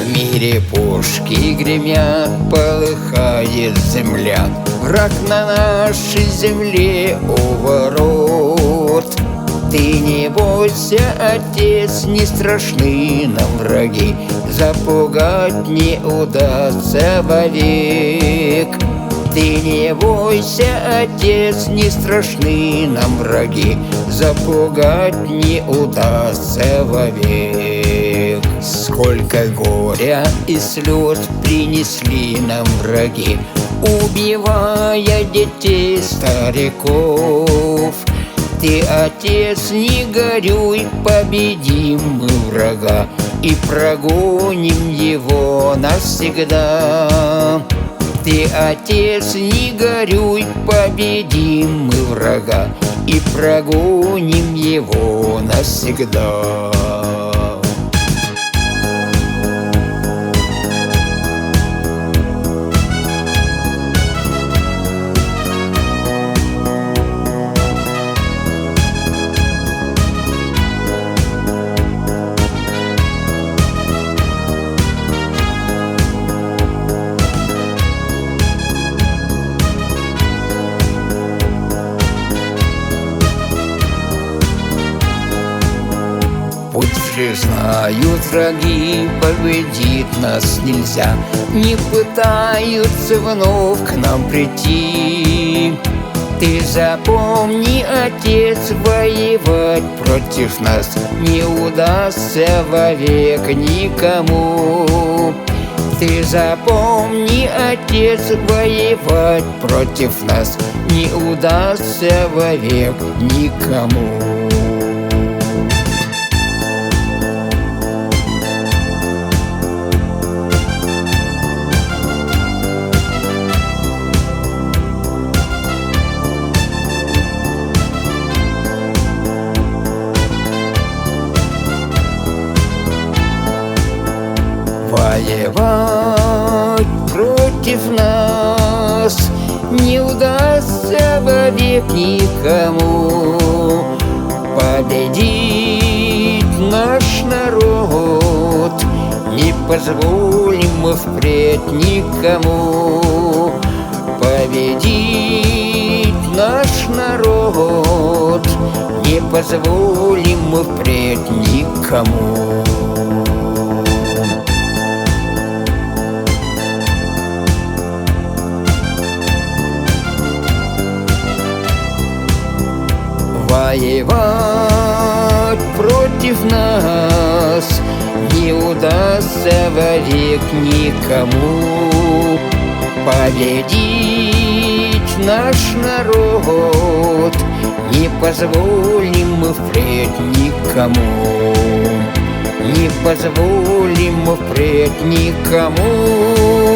В мире пушки гремят, полыхает земля. Враг на нашей земле у ворот. Ты не бойся, отец, не страшны нам враги, запугать не удастся вовек. Ты не бойся, отец, не страшны нам враги, запугать не удастся вовек. Сколько горя и слез принесли нам враги, убивая детей, стариков. Ты, отец, не горюй, победим мы врага и прогоним его навсегда. Ты, отец, не горюй, победим мы врага и прогоним его навсегда. Путь же знают враги, победить нас нельзя. Не пытаются вновь к нам прийти. Ты запомни, отец, воевать против нас не удастся вовек никому. Ты запомни, отец, воевать против нас не удастся вовек никому. Воевать против нас не удастся вовек никому. Победить наш народ не позволим мы впредь никому. Победить наш народ не позволим мы впредь никому. Воевать против нас не удастся вовек никому. Победить наш народ не позволим мы впредь никому. Не позволим мы впредь никому.